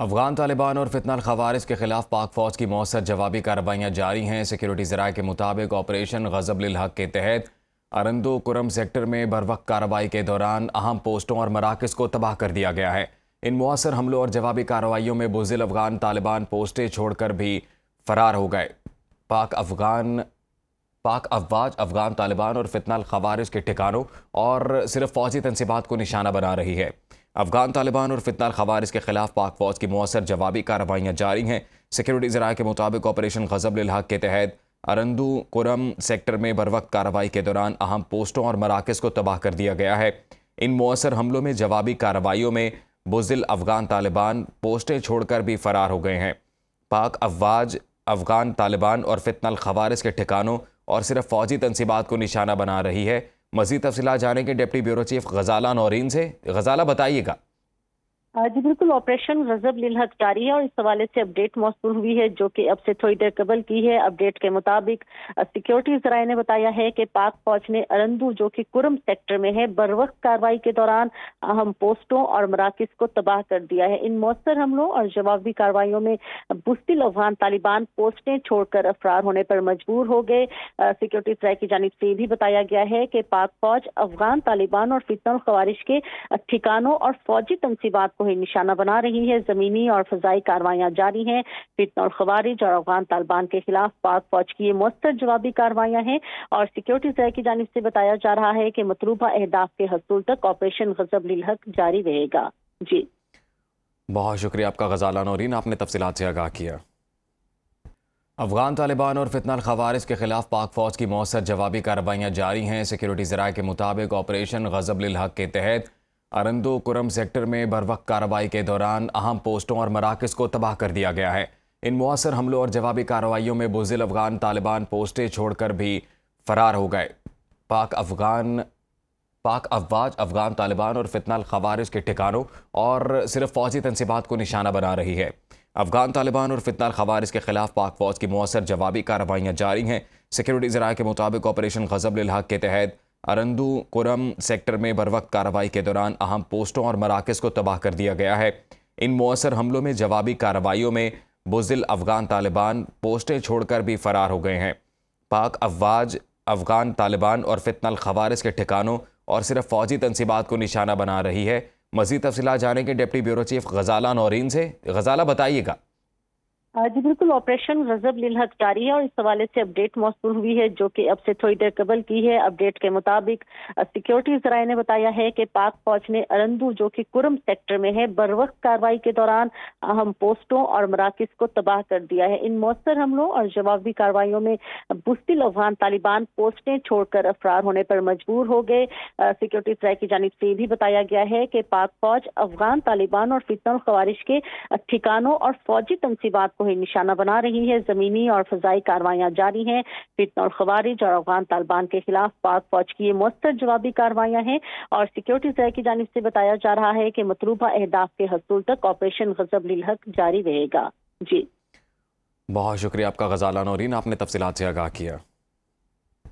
افغان طالبان اور فتنہ الخوارج کے خلاف پاک فوج کی مؤثر جوابی کارروائیاں جاری ہیں۔ سیکیورٹی ذرائع کے مطابق آپریشن غضب للحق کے تحت ارندو کرم سیکٹر میں بروقت کارروائی کے دوران اہم پوسٹوں اور مراکز کو تباہ کر دیا گیا ہے۔ ان مؤثر حملوں اور جوابی کارروائیوں میں بزدل افغان طالبان پوسٹیں چھوڑ کر بھی فرار ہو گئے۔ پاک افواج افغان طالبان اور فتنہ الخوارج کے ٹھکانوں اور صرف فوجی تنصیبات کو نشانہ بنا رہی ہے۔ افغان طالبان اور فتنہ الخوارج کے خلاف پاک فوج کی مؤثر جوابی کارروائیاں جاری ہیں۔ سیکیورٹی ذرائع کے مطابق آپریشن غضب للحق کے تحت ارندو کرم سیکٹر میں بروقت کارروائی کے دوران اہم پوسٹوں اور مراکز کو تباہ کر دیا گیا ہے۔ ان مؤثر حملوں میں جوابی کارروائیوں میں بزدل افغان طالبان پوسٹیں چھوڑ کر بھی فرار ہو گئے ہیں۔ پاک افواج افغان طالبان اور فتنہ الخوارج کے ٹھکانوں اور صرف فوجی تنصیبات کو نشانہ بنا رہی ہے۔ مزید تفصیلات جانیں گے deputy bureau chief Ghazala Noreen سے۔ غزالہ بتائیے گا۔ جی بالکل، آپریشن غضب للحق جاری ہے اور اس حوالے سے اپڈیٹ موصول ہوئی ہے جو کہ اب سے تھوڑی دیر قبل کی ہے۔ اپڈیٹ کے مطابق سیکیورٹی ذرائع نے بتایا ہے کہ پاک فوج نے ارندو جو کہ کرم سیکٹر میں ہے بروقت کارروائی کے دوران اہم پوسٹوں اور مراکز کو تباہ کر دیا ہے۔ ان مؤثر حملوں اور جوابی کارروائیوں میں بزدل افغان طالبان پوسٹیں چھوڑ کر فرار ہونے پر مجبور ہو گئے۔ سیکیورٹی ذرائع کی جانب سے یہ بھی بتایا گیا ہے کہ پاک فوج افغان طالبان اور فتنہ الخوارج کے ٹھکانوں اور فوجی تنصیبات کو ہی نشانہ بنا رہی ہے۔ زمینی اور فضائی کارروائیاں جاری ہیں۔ فتنہ الخوارج اور افغان طالبان کے خلاف پاک فوج کی یہ مؤثر جوابی کارروائیاں ہیں اور سیکیورٹی ذرائع کی جانب سے بتایا جا رہا ہے کہ مطلوبہ اہداف کے حصول تک آپریشن غضب للحق جاری رہے گا۔ جی بہت شکریہ آپ کا غزالہ نورین، آپ نے تفصیلات سے آگاہ کیا۔ افغان طالبان اور فتنہ الخوارج کے خلاف پاک فوج کی مؤثر جوابی کارروائیاں جاری ہیں۔ سیکیورٹی ذرائع کے مطابق آپریشن غضب للحق کے تحت ارندو کرم سیکٹر میں بروقت کارروائی کے دوران اہم پوسٹوں اور مراکز کو تباہ کر دیا گیا ہے۔ ان مؤثر حملوں اور جوابی کارروائیوں میں بزدل افغان طالبان پوسٹیں چھوڑ کر بھی فرار ہو گئے۔ پاک افواج افغان طالبان اور فتنہ الخوارج کے ٹھکانوں اور صرف فوجی تنصیبات کو نشانہ بنا رہی ہے۔ افغان طالبان اور فتنہ الخوارج کے خلاف پاک فوج کی مؤثر جوابی کارروائیاں جاری ہیں۔ سیکیورٹی ذرائع کے مطابق آپریشن غضب للحق کے تحت ارندو کرم سیکٹر میں بروقت کارروائی کے دوران اہم پوسٹوں اور مراکز کو تباہ کر دیا گیا ہے۔ ان مؤثر حملوں میں جوابی کارروائیوں میں بزدل افغان طالبان پوسٹیں چھوڑ کر بھی فرار ہو گئے ہیں۔ پاک افواج افغان طالبان اور فتنہ الخوارج کے ٹھکانوں اور صرف فوجی تنصیبات کو نشانہ بنا رہی ہے۔ مزید تفصیلات جانیں گے deputy bureau chief Ghazala Noreen سے۔ غزالہ بتائیے گا۔ جی بالکل، آپریشن غضب للحق جاری ہے اور اس حوالے سے اپڈیٹ موصول ہوئی ہے جو کہ اب سے تھوڑی دیر قبل کی ہے۔ اپڈیٹ کے مطابق سیکیورٹی ذرائع نے بتایا ہے کہ پاک فوج نے ارندو جو کہ کرم سیکٹر میں ہے بروقت کارروائی کے دوران اہم پوسٹوں اور مراکز کو تباہ کر دیا ہے۔ ان مؤثر حملوں اور جوابی کارروائیوں میں بزدل افغان طالبان پوسٹیں چھوڑ کر فرار ہونے پر مجبور ہو گئے۔ سیکیورٹی ذرائع کی جانب سے یہ بھی بتایا گیا ہے کہ پاک فوج افغان طالبان اور فتنہ الخوارج کے ٹھکانوں اور فوجی تنصیبات کو ہی نشانہ بنا رہی ہے۔ زمینی اور فضائی کارروائیاں جاری ہیں۔ فتنہ الخوارج اور افغان طالبان کے خلاف پاک فوج کی یہ مؤثر جوابی کارروائیاں ہیں اور سیکیورٹی ذرائع کی جانب سے بتایا جا رہا ہے کہ مطلوبہ اہداف کے حصول تک آپریشن غضب للحق جاری رہے گا۔ جی بہت شکریہ آپ کا غزالہ نورین، آپ نے تفصیلات سے آگاہ کیا۔